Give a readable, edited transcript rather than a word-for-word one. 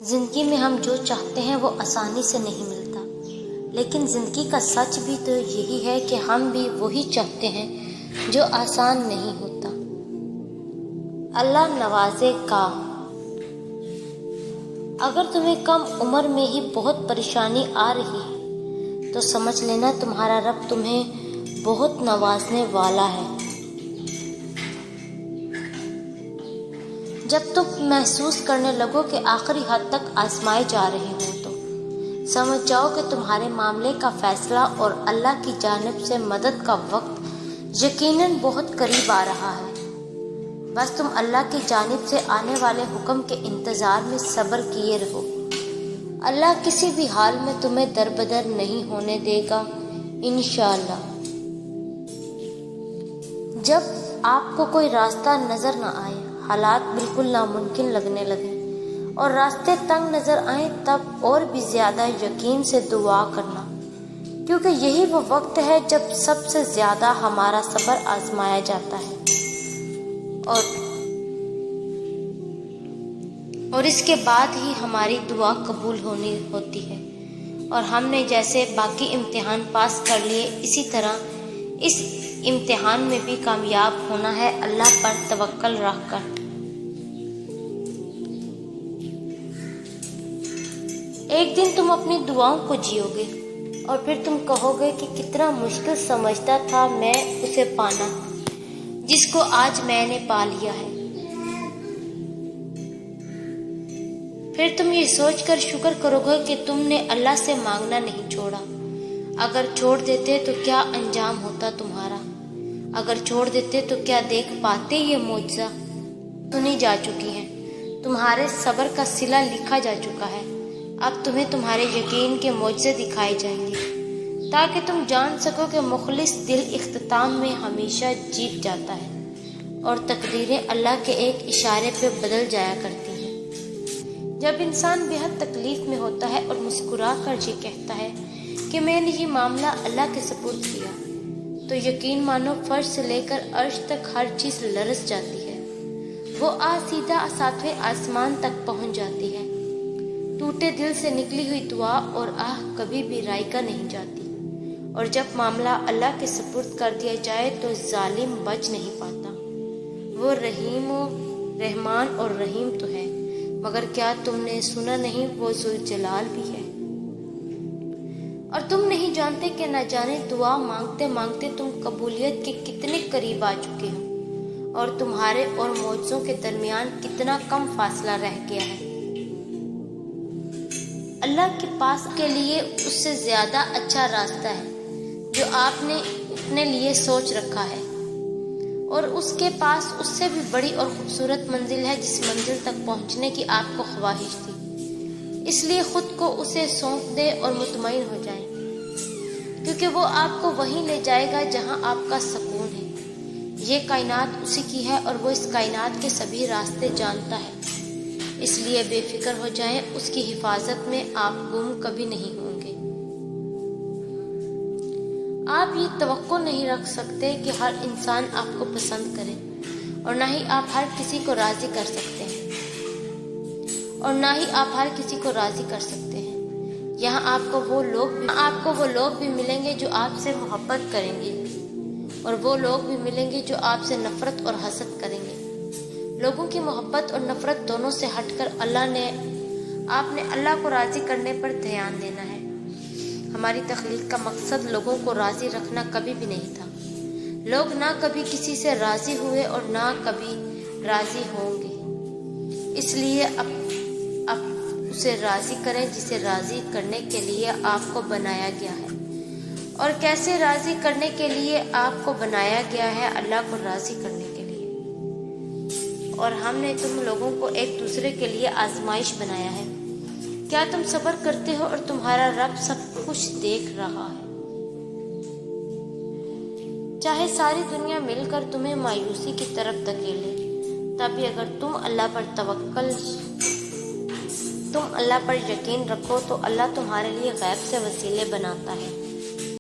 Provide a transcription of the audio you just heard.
زندگی میں ہم جو چاہتے ہیں وہ آسانی سے نہیں ملتا، لیکن زندگی کا سچ بھی تو یہی ہے کہ ہم بھی وہی چاہتے ہیں جو آسان نہیں ہوتا۔ اللہ نوازے گا۔ اگر تمہیں کم عمر میں ہی بہت پریشانی آ رہی ہے تو سمجھ لینا تمہارا رب تمہیں بہت نوازنے والا ہے۔ جب تم محسوس کرنے لگو کہ آخری حد تک آزمائے جا رہے ہو تو سمجھ جاؤ کہ تمہارے معاملے کا فیصلہ اور اللہ کی جانب سے مدد کا وقت یقیناً بہت قریب آ رہا ہے۔ بس تم اللہ کی جانب سے آنے والے حکم کے انتظار میں صبر کیے رہو۔ اللہ کسی بھی حال میں تمہیں دربدر نہیں ہونے دے گا انشاءاللہ۔ جب آپ کو کوئی راستہ نظر نہ آئے، حالات بالکل ناممکن لگنے لگیں اور راستے تنگ نظر آئیں، تب اور بھی زیادہ یقین سے دعا کرنا، کیونکہ یہی وہ وقت ہے جب سب سے زیادہ ہمارا صبر آزمایا جاتا ہے اور اس کے بعد ہی ہماری دعا قبول ہونی ہوتی ہے۔ اور ہم نے جیسے باقی امتحان پاس کر لیے، اسی طرح اس امتحان میں بھی کامیاب ہونا ہے اللہ پر توکل رکھ کر۔ ایک دن تم اپنی دعاؤں کو جیو گے اور پھر تم کہو گے کہ کتنا مشکل سمجھتا تھا میں اسے پانا جس کو آج میں نے پا لیا ہے۔ پھر تم یہ سوچ کر شکر کرو گے کہ تم نے اللہ سے مانگنا نہیں چھوڑا۔ اگر چھوڑ دیتے تو کیا انجام ہوتا تمہارا؟ اگر چھوڑ دیتے تو کیا دیکھ پاتے یہ معجزہ؟ سنی جا چکی ہیں، تمہارے صبر کا صلہ لکھا جا چکا ہے۔ اب تمہیں تمہارے یقین کے معجزے دکھائے جائیں گے تاکہ تم جان سکو کہ مخلص دل اختتام میں ہمیشہ جیت جاتا ہے اور تقدیریں اللہ کے ایک اشارے پہ بدل جایا کرتی ہیں۔ جب انسان بے حد تکلیف میں ہوتا ہے اور مسکرا کر یہ کہتا ہے کہ میں نے یہ معاملہ اللہ کے سپرد کیا، تو یقین مانو فرش سے لے کر عرش تک ہر چیز لرز جاتی ہے۔ وہ سیدھا ساتویں آسمان تک پہنچ جاتی ہے۔ ٹوٹے دل سے نکلی ہوئی دعا اور کبھی بھی رائگاں نہیں جاتی، اور جب معاملہ اللہ کے سپرد کر دیا جائے تو ظالم بچ نہیں پاتا۔ وہ رحمان اور رحیم تو ہے، مگر کیا تم نے سنا نہیں وہ ذوالجلال بھی ہے؟ اور تم نہیں جانتے کہ نہ جانے دعا مانگتے مانگتے تم قبولیت کے کتنے قریب آ چکے ہو اور تمہارے اور معجزوں کے درمیان کتنا کم فاصلہ رہ گیا ہے۔ اللہ کے پاس کے لیے اس سے زیادہ اچھا راستہ ہے جو آپ نے اپنے لیے سوچ رکھا ہے، اور اس کے پاس اس سے بھی بڑی اور خوبصورت منزل ہے جس منزل تک پہنچنے کی آپ کو خواہش تھی۔ اس لیے خود کو اسے سونپ دے اور مطمئن ہو جائیں، کیونکہ وہ آپ کو وہیں لے جائے گا جہاں آپ کا سکون ہے۔ یہ کائنات اسی کی ہے اور وہ اس کائنات کے سبھی راستے جانتا ہے، اس لیے بے فکر ہو جائیں، اس کی حفاظت میں آپ گم کبھی نہیں ہوں گے۔ آپ یہ توقع نہیں رکھ سکتے کہ ہر انسان آپ کو پسند کرے، اور نہ ہی آپ ہر کسی کو راضی کر سکتے ہیں، یہاں آپ کو وہ لوگ بھی ملیں گے جو آپ سے محبت کریں گے، اور وہ لوگ بھی ملیں گے جو آپ سے نفرت اور حسد کریں گے۔ لوگوں کی محبت اور نفرت دونوں سے ہٹ کر آپ نے اللہ کو راضی کرنے پر دھیان دینا ہے۔ ہماری تخلیق کا مقصد لوگوں کو راضی رکھنا کبھی بھی نہیں تھا۔ لوگ نہ کبھی کسی سے راضی ہوئے اور نہ کبھی راضی ہوں گے، اس لیے اب اسے راضی کریں جسے راضی کرنے کے لیے آپ کو بنایا گیا ہے۔ اور کیسے راضی کرنے کے لیے آپ کو بنایا گیا ہے؟ اللہ کو راضی کرنے کے لیے۔ اور ہم نے تم لوگوں کو ایک دوسرے کے لیے آزمائش بنایا ہے۔ کیا تم صبر کرتے ہو اور تمہارا رب سب کچھ دیکھ رہا ہے؟ چاہے ساری دنیا مل کر تمہیں مایوسی کی طرف دھکیلے، تب بھی اگر تم اللہ پر یقین رکھو تو اللہ تمہارے لیے غیب سے وسیلے بناتا ہے